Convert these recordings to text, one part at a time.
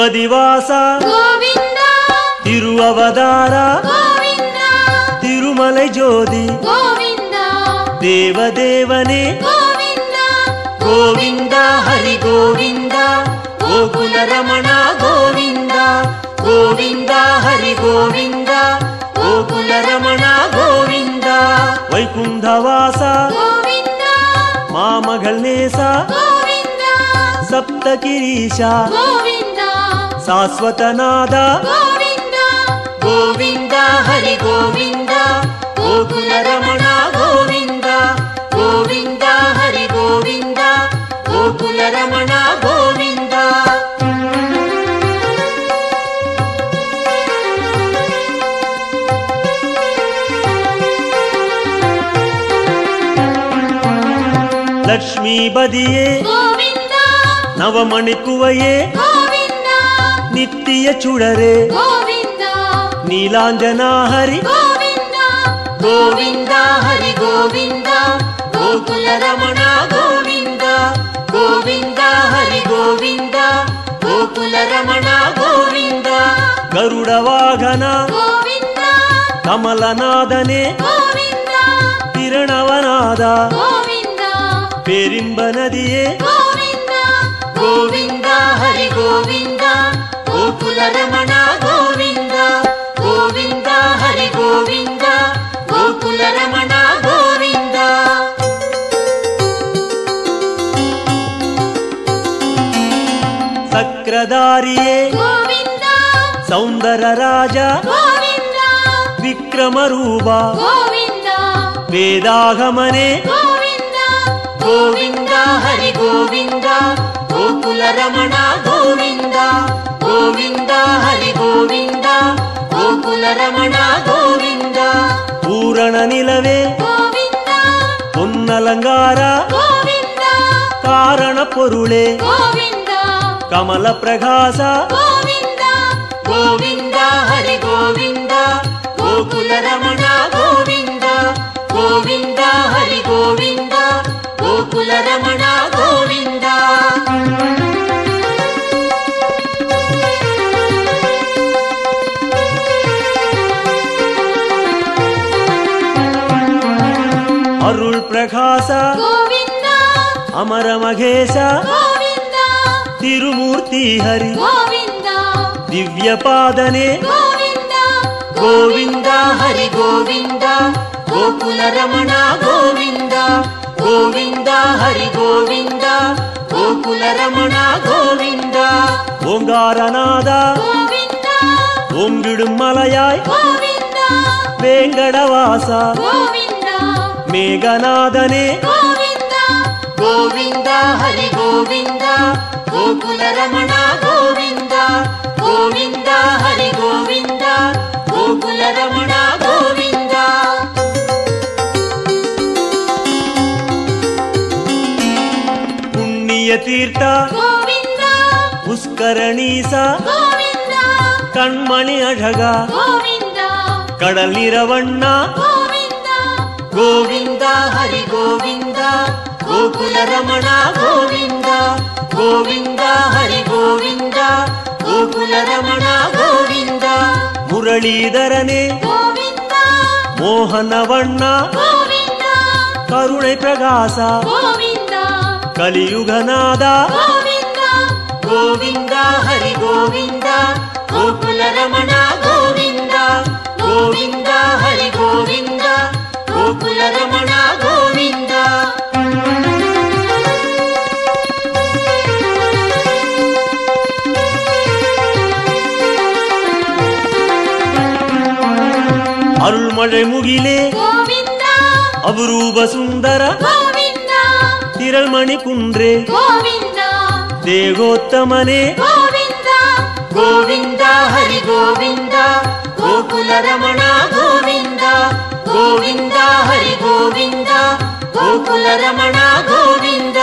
ತಿರುಪದಿವಾಸ ಗೋವಿಂದ ತಿರುವವತಾರ ಗೋವಿಂದ ತಿರುಮಲೈ ಜ್ಯೋತಿ ಗೋವಿಂದ ದೇವದೇವನೇ ಗೋವಿಂದ ಗೋವಿಂದ ಹರಿ ಗೋವಿಂದ ಗೋಕುಲ ರಮಣ ಗೋವಿಂದ ಗೋವಿಂದ ಹರಿ ಗೋವಿಂದ ಗೋಕುಲ ರಮಣ ಗೋವಿಂದ ವೈಕುಂಠವಾಸ ಗೋವಿಂದ ಮಾಮಗಲ್ನೇಸ ಗೋವಿಂದ ಸಪ್ತಗಿರೀಶ ಗೋವಿಂದ ಶಾಶ್ವತನಾದ ಗೋವಿಂದ ಗೋವಿಂದ ಹರಿ ಗೋವಿಂದ ಗೋಕುಲ ರಮಣ ಗೋವಿಂದ ಗೋವಿಂದ ಹರಿ ಗೋವಿಂದ ಗೋಕುಲ ರಮಣ ಗೋವಿಂದ ಲಕ್ಷ್ಮೀ ಬದಿಯೇ ಗೋವಿಂದ ನವಮಣಿಕುವಯೇ ಗೋವಿಂದ ನಿತ್ಯ ಚುಡರೆ ಗೋವಿಂದ ನೀಲಾಂಜನ ಹರಿ ಗೋವಿಂದ ಗೋವಿಂದ ಹರಿ ಗೋವಿಂದ ಗೋಕುಲ ರಮಣ ಗೋವಿಂದ ಗೋವಿಂದ ಹರಿ ಗೋವಿಂದ ಗೋಕುಲ ರಮಣ ಗೋವಿಂದ ಗರುಡ ವಾಹನ ಗೋವಿಂದ ಕಮಲನಾದನೆ ಗೋವಿಂದ ಕಿರಣವನಾದ ಗೋವಿಂದ ಪೇರಿಂಬ ನದಿಯೇ ಗೋವಿಂದ ಗೋವಿಂದ ಹರಿ ಗೋವಿಂದ ಗೋಕುಲ ರಮಣ ಗೋವಿಂದ ಗೋವಿಂದ ಹರಿ ಗೋವಿಂದ ಗೋಕುಲ ರಮಣ ಗೋವಿಂದ ಸಕ್ರಧಾರಿಯೇ ಗೋವಿಂದ ಸೌಂದರ ರಾಜ ಗೋವಿಂದ ವಿಕ್ರಮ ರೂಪ ಗೋವಿಂದ ವೇದಾಗಮನೆ ಗೋವಿಂದ ಗೋವಿಂದ ಹರಿ ಗೋವಿಂದ ಗೋಕುಲ ರಮಣ ಗೋವಿಂದ ಗೋವಿಂದ ಹರಿ ಗೋವಿಂದ ಗೋಕುಲ ರಮಣ ಗೋವಿಂದ ಪೂರಣ ನಿಲವೇ ಗೋವಿಂದ ಹೊನ್ನಲಂಗಾರ ಗೋವಿಂದ ಕಾರಣ ಪೊರುಳೆ ಗೋವಿಂದ ಕಮಲ ಪ್ರಕಾಶ ಗೋವಿಂದ ಗೋವಿಂದ ಹರಿ ಗೋವಿಂದ ಗೋಕುಲ ರಮಣ ಗೋವಿಂದ ಗೋವಿಂದ ಹರಿ ಗೋವಿಂದ ಗೋಕುಲ ರಮಣ ಗೋವಿಂದ ಅರುಳ್ ಪ್ರಕಾಶ ಗೋವಿಂದ ಅಮರ ಮಹೇಶ ಗೋವಿಂದ ತಿರುಮೂರ್ತಿ ಹರಿ ಗೋವಿಂದ ದಿವ್ಯ ಪಾದನೆ ಗೋವಿಂದ ಗೋವಿಂದ ಹರಿ ಗೋವಿಂದ ಗೋಕುಲ ರಮಣ ಗೋವಿಂದ ಗೋವಿಂದ ಹರಿ ಗೋವಿಂದ ಗೋಕುಲ ರಮಣ ಗೋವಿಂದ ಓಂಗಾರನಾದ ಗೋವಿಂದ ಓಂಗಿಡುಂ ಮಲಯಾಯ್ ಗೋವಿಂದ ವೇಂಗಡವಾಸ ಗೋವಿಂದ ಮೇಘನಾದನೆ ಗೋವಿಂದ ಗೋವಿಂದ ಹರಿ ಗೋವಿಂದ ಗೋಕುಲ ರಮಣ ಗೋವಿಂದ ಗೋವಿಂದ ಹರಿ ಗೋವಿಂದ ಗೋಕುಲ ರಮಣ ಗೋವಿಂದ ಪುಣ್ಯ ತೀರ್ಥ ಗೋವಿಂದ ಪುಷ್ಕರಣೀಸ ಗೋವಿಂದ ಕಣ್ಮಣಿ ಅಢಗ ಗೋವಿಂದ ಕಡಲಿರವಣ್ಣ ಗೋವಿಂದ ಗೋವಿಂದ ಹರಿ ಗೋವಿಂದ ಗೋಕುಲ ರಮಣ ಗೋವಿಂದ ಗೋವಿಂದ ಹರಿ ಗೋವಿಂದ ಗೋಕುಲ ರಮಣ ಗೋವಿಂದ ಮುರಳೀಧರನೇ ಗೋವಿಂದ ಮೋಹನವಣ್ಣ ಗೋವಿಂದ ಕರುಣೈ ಪ್ರಕಾಶ ಗೋವಿಂದ ಕಲಿಯುಗನಾದ ಗೋವಿಂದ ಗೋವಿಂದ ಹರಿ ಗೋವಿಂದ ಗೋಕುಲ ರಮಣ ಗೋವಿಂದ ಗೋವಿಂದ ಹರಿ ಗೋವಿಂದ ಗೋಕುಲ ರಮಣ ಗೋವಿಂದ ಅರುಳ್ಮಳೆ ಮುಗಿಲೆ ಗೋವಿಂದ ಅಪರೂಪ ಸುಂದರ ಗೋವಿಂದ ತಿರಳ್ಮಣಿ ಕುಂಡ್ರೆ ಗೋವಿಂದ ದೇಗೋತ್ತಮನೆ ಗೋವಿಂದ ಗೋವಿಂದ ಹರಿ ಗೋವಿಂದ ಗೋಕುಲ ರಮಣ ಗೋವಿಂದ ಗೋವಿಂದ ಹರಿ ಗೋವಿಂದ ಗೋಕುಲ ರಮಣ ಗೋವಿಂದ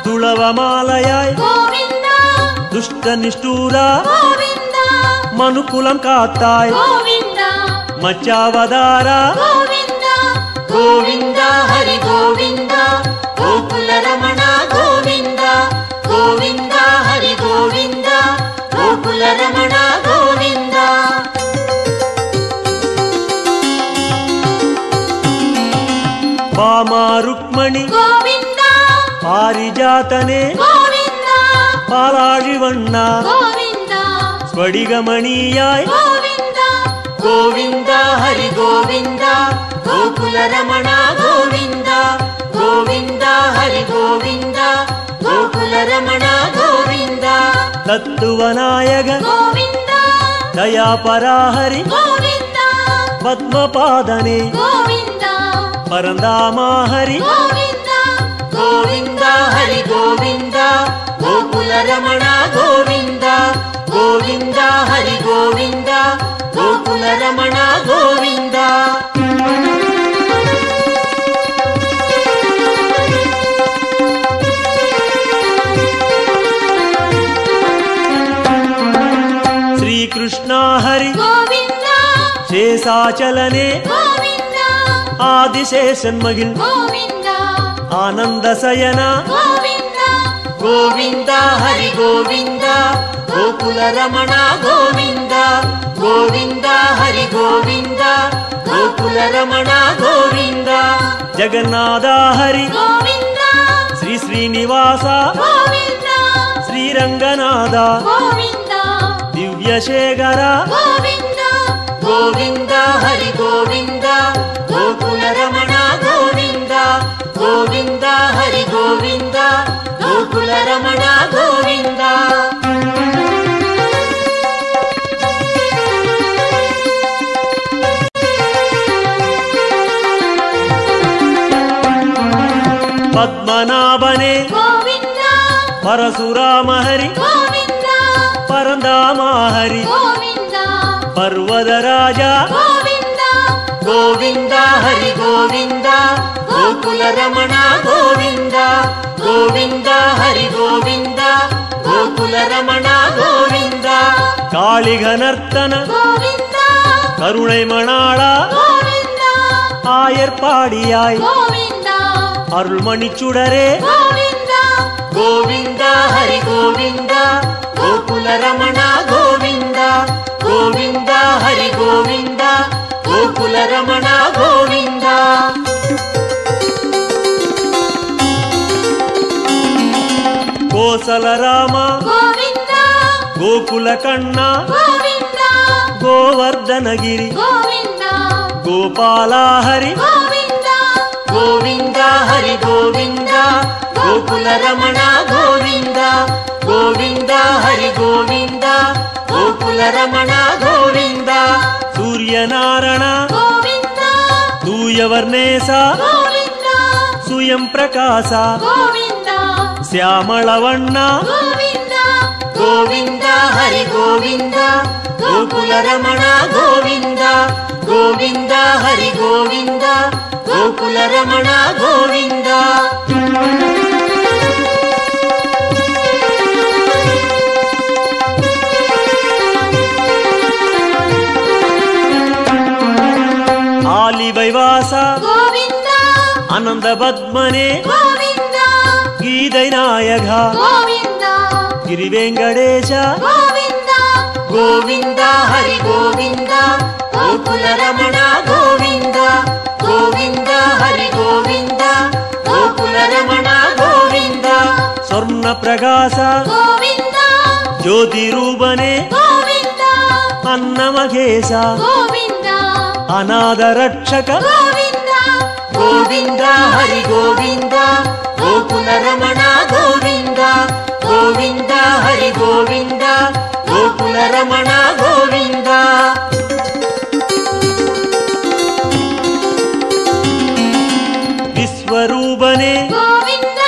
ತುಳವ ಮಾಲಯಾಯ್ ಗೋವಿಂದ ದುಷ್ಟ ನಿಷ್ಠೂರ ಗೋವಿಂದ ಮನುಕುಲಂ ಕಾತ್ತಾಯ್ ಗೋವಿಂದ ಮಚ್ಚಾವದಾರ ಗೋವಿಂದ ಗೋವಿಂದ ಹರಿ ಗೋವಿಂದ ಗೋಕುಲ ರಮಣ ಗೋವಿಂದ ಗೋವಿಂದ ಹರಿ ಗೋವಿಂದ ಗೋಕುಲ ಗೋಕುಲ ರಮಣ ಗೋವಿಂದ. ವಾಮ ರುಕ್ಮಣಿ ಗೋವಿಂದ ಪಾರಿಜಾತನೆ ಗೋವಿಂದ. ಪಾಲಾழிವಣ್ಣ ಗೋವಿಂದ ಸ್ಫಟಿಗಮಣಿಯಾಯ್ ಗೋವಿಂದ. ಗೋವಿಂದ ಹರಿ ಗೋವಿಂದ ಗೋಕುಲ ರಮಣ ಗೋವಿಂದ. ಗೋವಿಂದ ಹರಿ ಗೋವಿಂದ ಗೋಕುಲ ರಮಣ ಗೋವಿಂದ. ತತ್ತುವನಾಯಕ ಗೋವಿಂದ ದಯಾಪರಾಹರಿ ಗೋವಿಂದ. ಪದ್ಮಪಾದನೆ ಗೋವಿಂದ ಪರಂದಾಮಹರಿ ಗೋವಿಂದ. ಗೋವಿಂದ ಹರಿ ಗೋವಿಂದ ಗೋಕುಲ ರಮಣ ಗೋವಿಂದ. ಗೋವಿಂದ ಹರಿ ಗೋವಿಂದ ಗೋಕುಲ ರಮಣ ಗೋವಿಂದ. ಶ್ರೀಕೃಷ್ಣ ಹರಿ ಗೋವಿಂದ ಶೇಷಾಚಲನೆ ಗೋವಿಂದ. ಆದಿಶೇಷನ್ಮಗಿಲ್ ಗೋವಿಂದ ಆನಂದ ಸಯನ ಗೋವಿಂದ. ಗೋವಿಂದ ಹರಿ ಗೋವಿಂದ ಗೋಕುಲ ರಮಣ ಗೋವಿಂದ. ಗೋವಿಂದ ಹರಿ ಗೋವಿಂದ ಗೋಕುಲ ರಮಣ ಗೋವಿಂದ. ಜಗನ್ನಾಥ ಹರಿ ಗೋವಿಂದ ಶ್ರೀ ಶ್ರೀನಿವಾಸ ಗೋವಿಂದ. ಶ್ರೀರಂಗನಾಥ ಗೋವಿಂದ ದಿವ್ಯಶೇಖರ ಗೋವಿಂದ. ಗೋವಿಂದ ಹರಿ ಗೋವಿಂದ ಗೋಕುಲ ರಮಣ ಗೋವಿಂದ. ಗೋವಿಂದ ಹರಿ ಗೋವಿಂದ ಗೋಕುಲ ರಮಣ ಗೋವಿಂದ. ಪದ್ಮನಾಭನೆ ಗೋವಿಂದ ಪರಶುರಾಮ ಹರಿ ಗೋವಿಂದ. ಪರಂದಾಮ ಹರಿ ಗೋವಿಂದ ಪರ್ವತ ರಾಜ ಗೋವಿಂದ. ಗೋವಿಂದ ಹರಿ ಗೋವಿಂದ ಗೋಕುಲ ರಮಣ ಗೋವಿಂದ. ಗೋವಿಂದ ಹರಿ ಗೋವಿಂದ ಗೋಕುಲ ರಮಣ ಗೋವಿಂದ. ಕಾಳಿಘನರ್ತನ ಗೋವಿಂದ கருணை மணாள ಗೋವಿಂದ. ஆயர்பாடியாய் ಗೋವಿಂದ அருள்மணி சுடரே ಗೋವಿಂದ. கோவிந்த ஹரி கோவிந்த ಗೋಕುಲ ರಮಣ ಗೋವಿಂದ. கோவிந்த ஹரி கோவிந்த ಗೋಕುಲ ರಮಣ ಗೋವಿಂದ. கோசல ராம ಗೋವಿಂದ கோகுல கண்ணா ಗೋವಿಂದ. கோவர்தனகிரி ಗೋವಿಂದ கோபால ஹரி ಗೋವಿಂದ. கோவிந்த ஹரி கோவிந்த ಗೋಕುಲ ರಮಣ ಗೋವಿಂದ. கோவிந்த ஹரி கோவிந்த ಗೋಕುಲ ರಮಣ ಗೋವಿಂದ. சூரியநாரண ಗೋವಿಂದ தூயவர்ணேச ಗೋವಿಂದ. சுயம் பிரகாச ಗೋವಿಂದ ಶ್ಯಾಮಳವಣ್ಣ ಗೋವಿಂದ. ಗೋವಿಂದ ಹರಿ ಗೋವಿಂದ ಗೋಕುಲ ರಮಣ ಗೋವಿಂದ. ಗೋವಿಂದ ಹರಿ ಗೋವಿಂದ ಗೋಕುಲ ರಮಣ ಗೋವಿಂದ. ஆலிவைவாச ಗೋವಿಂದ அனந்த பத்மனே ಗೋವಿಂದ. கீதை நாயக ಗೋವಿಂದ ಗಿರಿವೆಂಕಟೇಶ ಗೋವಿಂದ. ಗೋವಿಂದ ಹರಿ ಗೋವಿಂದ ಗೋಕುಲ ರಮಣ ಗೋವಿಂದ. ಗೋವಿಂದ ಹರಿ ಗೋವಿಂದ ಗೋಕುಲ ರಮಣ ಗೋವಿಂದ. ಸ್ವರ್ಣ ಪ್ರಕಾಶ ಗೋವಿಂದ ಜ್ಯೋತಿ ರೂಪನೆ ಗೋವಿಂದ. ಅನ್ನಮಘೇಶ ಗೋವಿಂದ ಅನಾಥ ರಕ್ಷಕ ಗೋವಿಂದ. ಗೋವಿಂದ ಹರಿ ಗೋವಿಂದ ಗೋಕುಲ ರಮಣ ಗೋವಿಂದ. ಗೋವಿಂದ ಹರಿ ಗೋವಿಂದ ಗೋಕುಲ ರಮಣ ಗೋವಿಂದ. ವಿಶ್ವರೂಪನೆ ಗೋವಿಂದ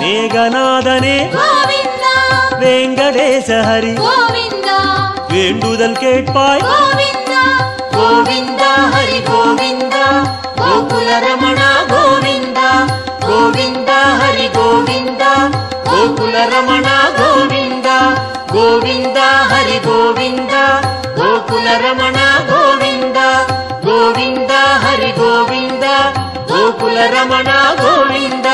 ಮೇಘನಾದನೆ ಗೋವಿಂದ. ವೆಂಕಟೇಶ ಹರಿ ಗೋವಿಂದ வேண்டுதல் கேட்பாய் ಗೋವಿಂದ. ಗೋವಿಂದ ಹರಿ ಗೋವಿಂದ ಗೋಕುಲ ರಮಣ ಗೋವಿಂದ. ಗೋವಿಂದ ಹರಿ ಗೋವಿಂದ ಗೋಕುಲ ರಮಣ ಗೋವಿಂದ. ಗೋವಿಂದ ಹರಿ ಗೋವಿಂದ ಗೋಕುಲ ರಮಣ ಗೋವಿಂದ. ಗೋವಿಂದ ಹರಿ ಗೋವಿಂದ ಗೋಕುಲ ರಮಣ ಗೋವಿಂದ.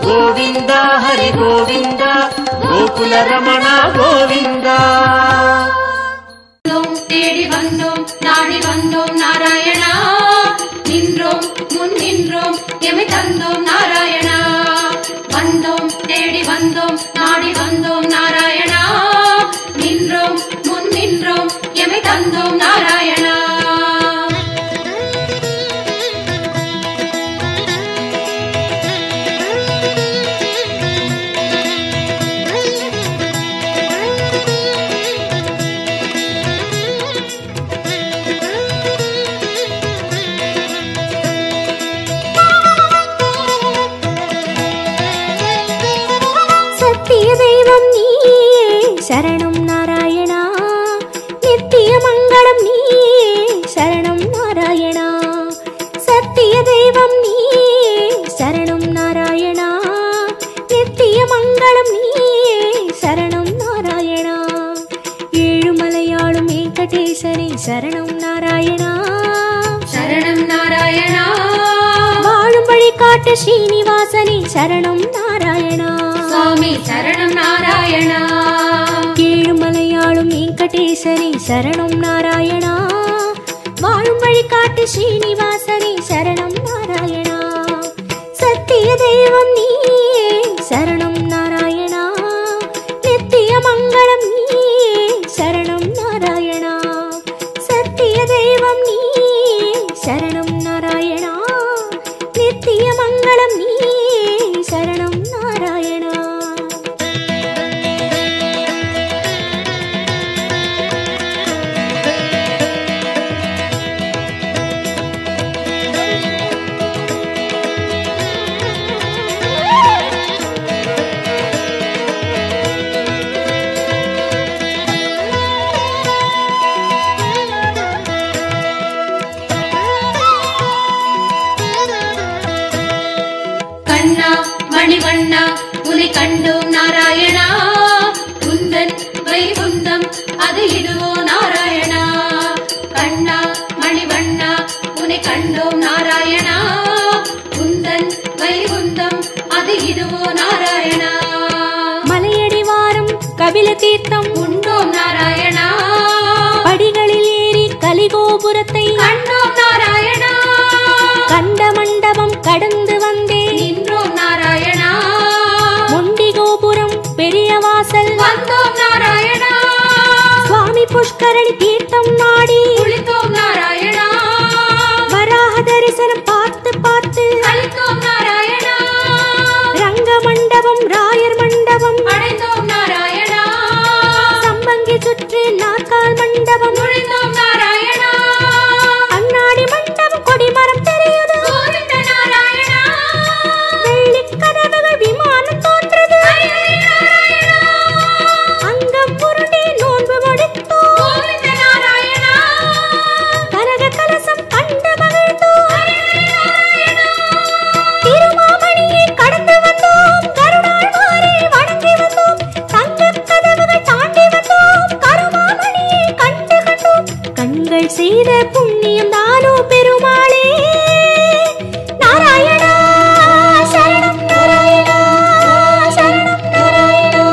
ಗೋವಿಂದ ಹರಿ ಗೋವಿಂದ ಗೋಕುಲ ರಮಣ ಗೋವಿಂದ. வந்தோம் தேடி வந்தோம் நாடி வந்தோம் நாராயணா. நின்றோம் முன் நின்றோம் எமை தந்தோம் நாராயணா. வந்தோம் தேடி வந்தோம் நாடி வந்தோம் நாராயணா. நின்றோம் முன் நின்றோம் எமை தந்தோம் நாராயணா. சத்திய தெய்வம் நீயே சரணம் நாராயணா. நித்திய மங்களம் நீயே சரணம் நாராயணா. சத்திய தெய்வம் நீயே சரணம் நாராயணா. நித்திய மங்களம் நீயே சரணம் நாராயணா. ஏழுமலையாளும் வெங்கடேசனே சரணம் நாராயணா. சரணம் நாராயணா. வாழும் வழி காட்டு ஸ்ரீனிவாசனே சரணம் நாராயணா. சுவாமி சரணம் நாராயணா. ஏழுமலையாளும் வெங்கடேசனே சரணம் நாராயணா. வாழும் வழி காட்டு ஸ்ரீனிவாசனே சரணம் நாராயணா. சத்திய தெய்வம் நீயே சரணம் நாராயணா. நித்திய மங்களம் நீயே சரணம் நாராயணா. சத்திய தெய்வம் நீயே சரணம் நாராயணா. நித்திய மங்களம் நீயே சரணம் நாராயணா. கண்ணா மணிவண்ணா உனை கண்டோம் நாராயணா. குந்தன் வைகுந்தம் அது இதுவோ நாராயணா. கண்ணா மணிவண்ணா உனை கண்டோம் நாராயணா. குந்தன் வைகுந்தம் அது இதுவோ நாராயணா. மலையடி வாரம் கபில தீர்த்தம் உண்டோம் நாராயணா. படிகளில் ஏறி கலிகோபுரத்தை கண்டோம் நாராயணா. கண்ட மண்டபம் கடந்து வந்தேன். நின்றோம் நாராயணா. மொண்டி கோபுரம் பெரிய வாசல் வந்தோம் நாராயணா. சுவாமி புஷ்கரணி தீர்த்தம் நாடி குளித்தோம் நாராயணா. வராக தரிசனம் பார்த்து பார்த்து அளித்தோம் நாராயணா. ரங்க மண்டபம் ராயர் மண்டபம் அடைந்தோம் நாராயணா. சம்பங்கி சுற்று நாற்கால் மண்டபம் நுழைந்தோம் நாராயணா. அண்ணாடி மண்டபம் கொடிமரம் தெரியுது. கோவிந்த நாராயணா. வெள்ளி கதவுகள் விமானம் தோன்றது. அங்கம் புரண்டி நோன்பு முடித்தோம். கோவிந்த நாராயணா. கனக கலசம் கண்டு மகிழ்ந்தோம். திருமாமணியை கடந்து வந்தோம். கருணாழ்வாரை வணங்கி வந்தோம். தங்கக் கதவுகள் தாண்டி வந்தோம். கருமாமணியை கண்டு கண்டோம். கண்கள் செய்த புண்ணியம் தானோ பெருமாளே. நாராயணா சரணம் நாராயணா. சரணம் நாராயணா.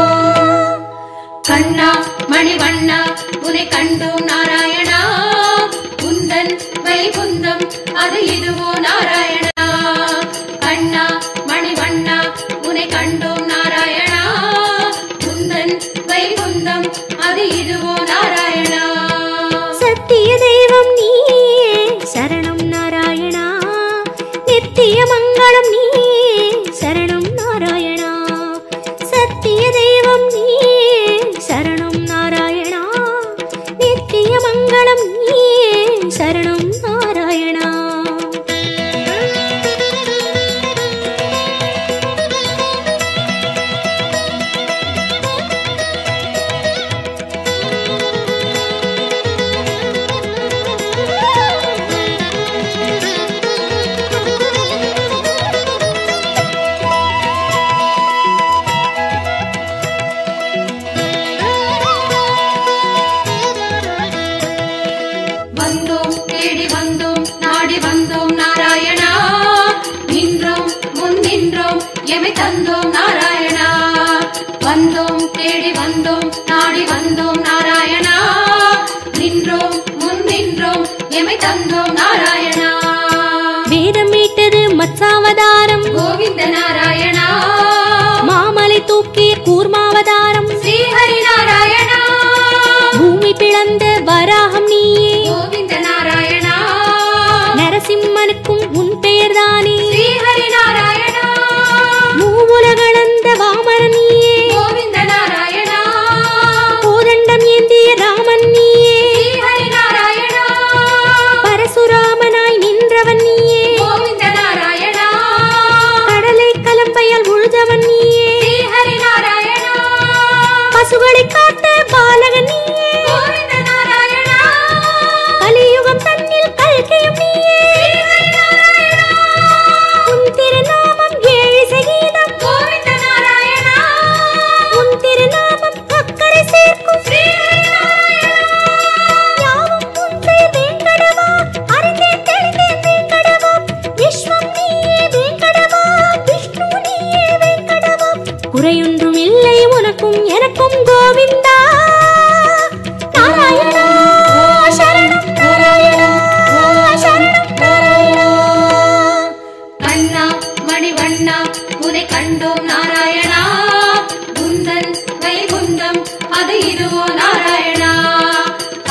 கண்ணா மணிவண்ணா உனை கண்டோம் நாராயணா. குந்தன் வைகுந்தம் அது இதுவோ நாராயணா. கண்ணா மணிவண்ணா உனை கண்டோம் நாராயணா. குந்தன் வைகுந்தம் அது இதுவோ நாராயணா. சத்திய தெய்வம் நீயே சரணம் நாராயணா. நித்திய மங்களம் நீயே சரணம் நாராயணா. சத்திய தெய்வம் நீயே சரணம் நாராயணா. நித்திய மங்களம் நீயே சரணம் நாராயணா. வந்தோம் தேடி வந்தோம் நாடி வந்தோம் நாராயணா. நின்றோம் முன் நின்றோம் எமை தந்தோம் நாராயணா. வந்தோம் தேடி வந்தோம் நாடி வந்தோம் நாராயணா. நின்றோம் எமை தந்தோம் நாராயணா. வேதம் மீட்டது மத்சாவதாரம் கோவிந்த நாராயணா. மாமலை தூக்கிய கூர்மாவதாரம் ஸ்ரீஹரி நாராயணா. பூமி பிளந்த வராகம் நீயே கோவிந்த நாராயணா. நரசிம்மனுக்கும் உன் பெயர்தானே ஸ்ரீஹரி நாராயணா. மூவுலகளந்த வாமன நீயே கோவிந்த நாராயணா. கோதண்டம் ஏந்திய ராமன் நீயே ஸ்ரீஹரி நாராயணா. பரசுராமனாய் நின்றவன் நீயே கோவிந்த நாராயணா. கடலை கலம்பையால் உழுதவன் நீயே ஸ்ரீஹரி நாராயணா. பசுகளை காத்த பாலகன் நீயே கோவிந்த நாராயணா. கலியுகம் தன்னில் கல்கியும் நீயே உன் திருநாமம் ஏழு சகீதம் கோவிந்த நாராயணா. உன் திருநாமம் அக்கறை சேர்க்கும் ஸ்ரீஹரி நாராயணா. யாவும் உன் பெயர் வேங்கடவா அறிந்தேன் தெளிந்தேன் வேங்கடவா விஸ்வம் நீயே வேங்கடவா விஷ்ணு நீயே வேங்கடவா குறையொன்றும் இல்லை உனக்கும் எனக்கும் கோவிந்தா நாராயணா சரணம் நாராயணா சரணம் நாராயணா. கண்ணா மணிவண்ணா உனை கண்டோம் நாராயணா. குந்தன் வைகுந்தம் அது இதுவோ நாராயணா.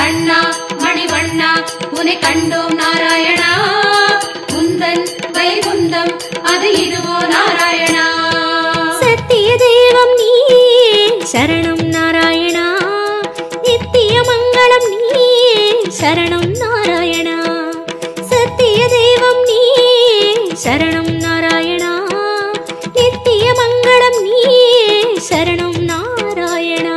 கண்ணா மணிவண்ணா உனை கண்டோம் நாராயணா. குந்தன் வைகுந்தம் அது இதுவோ நாராயணா. சத்திய தெய்வம் நீயே சரணம் நாராயணா. நித்திய மங்களம் நீயே சரணம் நாராயணா. சத்திய தெய்வம் நீயே சரணம் நாராயணா. நித்திய மங்களம் நீயே சரணம் நாராயணா.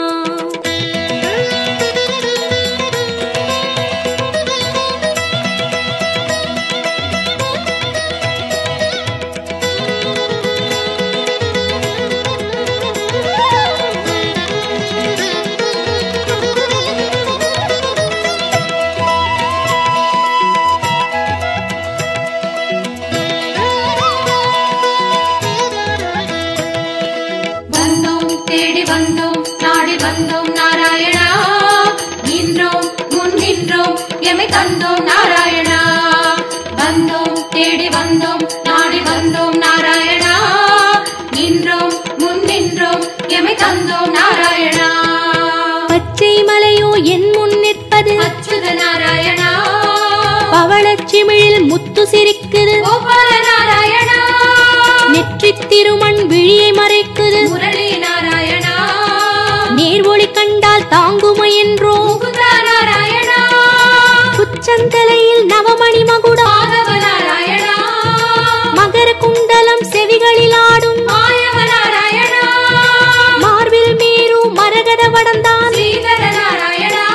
வந்தோம் தேடி வந்தோம் நாடி வந்தோம் நாராயணா. நின்றோம் முன் நின்றோம் எமை தந்தோம் நாராயணா. வந்தோம் தேடி வந்தோம் நாடி வந்தோம் நாராயணா. நின்றோம் முன் நின்றோம் எமை தந்தோம் நாராயணா. பச்சை மலையோ என் முன் நிற்பது அச்சுத நாராயணா. பவளச்சிமிழில் முத்து சிரிக்குது கோபால நாராயணா. நெற்றித் திருமண் விழியை மறைக்குது முரளி நாராயணா. நேர்வொளி கண்டால் தாங்குமோ என்றோ முகுந்தா நாராயணா. குச்சந்தலையில் நவமணி மகுடம் மாதவ நாராயணா. மகர குண்டலம் செவிகளில் ஆடும் மாயவ நாராயணா. மார்பில் மீறு மரகத வடந்தான் ஸ்ரீதர நாராயணா.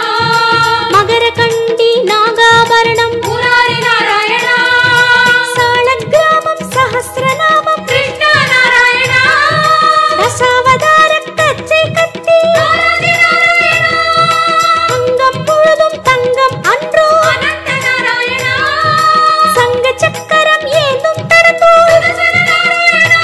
மகர கண்டி நாகாபரணம் முராரி நாராயணா. சாளக்கிராமம் சஹஸ்ரநாமம் கிருஷ்ணா நாராயணா. ரசாவதார கச்சை கத்தி ஆராதி நாராயணா. அங்கம் முழுதும் தங்கம் அன்றோ அனந்த நாராயணா. சங்க சக்கரம் ஏந்தும் தடந்தோ சுதர்சன நாராயணா.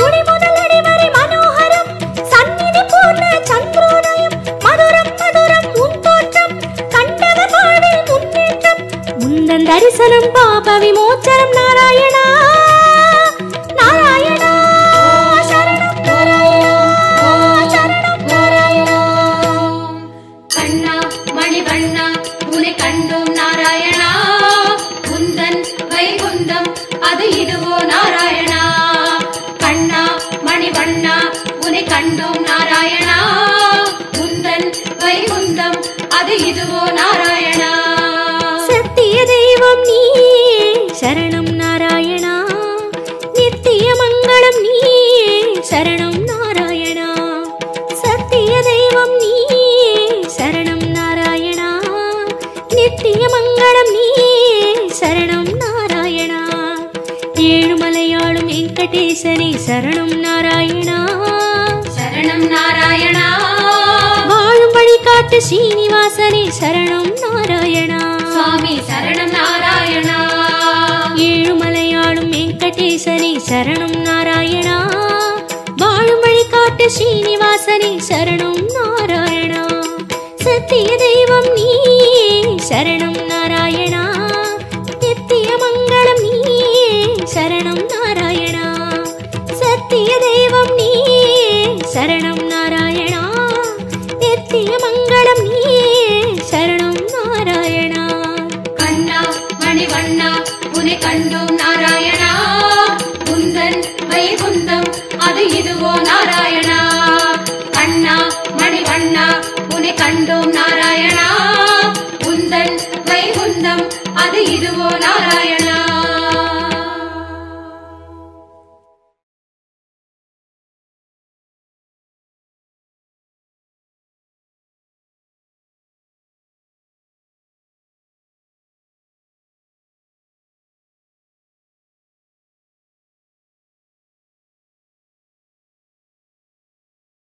குடி முதல் அடிவரை மனோகரம் சந்நிதி பூர்ண சந்திரோதயம் மதுரம் மதுரம் உன் தோற்றம் கண்டவர் வாழ்வில் முன்னேற்றம் முந்தன் தரிசனம் பாப விமோச்சனம் நாராயணா நாராயணா சரணம் நாராயணா சரணம் நாராயணா. கண்ணா மணிவண்ணா உனை கண்டோம் நாராயணா. குந்தன் வைகுந்தம் அது இதுவோ நாராயணா. கண்ணா மணிவண்ணா உனை கண்டோம் நாராயணா. குந்தன் வைகுந்தம் அது இதுவோ நாராயணா. சத்திய தெய்வம் நீயே சரணம் நாராயணா. நித்திய மங்களம் நீயே சரணம் நாராயணா. சத்திய தெய்வம் நீயே சரணம் நாராயணா. நித்திய மங்களம் நீயே சரணம் நாராயணா. ஏழுமலையாளும் வெங்கடேசனே சரணம் நாராயணா. சரணம் நாராயணா. வாழும் வழி காட்டு ஸ்ரீனிவாசனே சரணம் நாராயணா. சுவாமி சரணம் நாராயணா. ஏழுமலையாளும் வெங்கடேசனே சரணம் நாராயணா. வாழும் வழி காட்டு ஸ்ரீனிவாசனே சரணம் நாராயணா. சத்திய தெய்வம் நீயே சரணம் நாராயணா. சொந்தம் அது இதுவோ நாராயணா.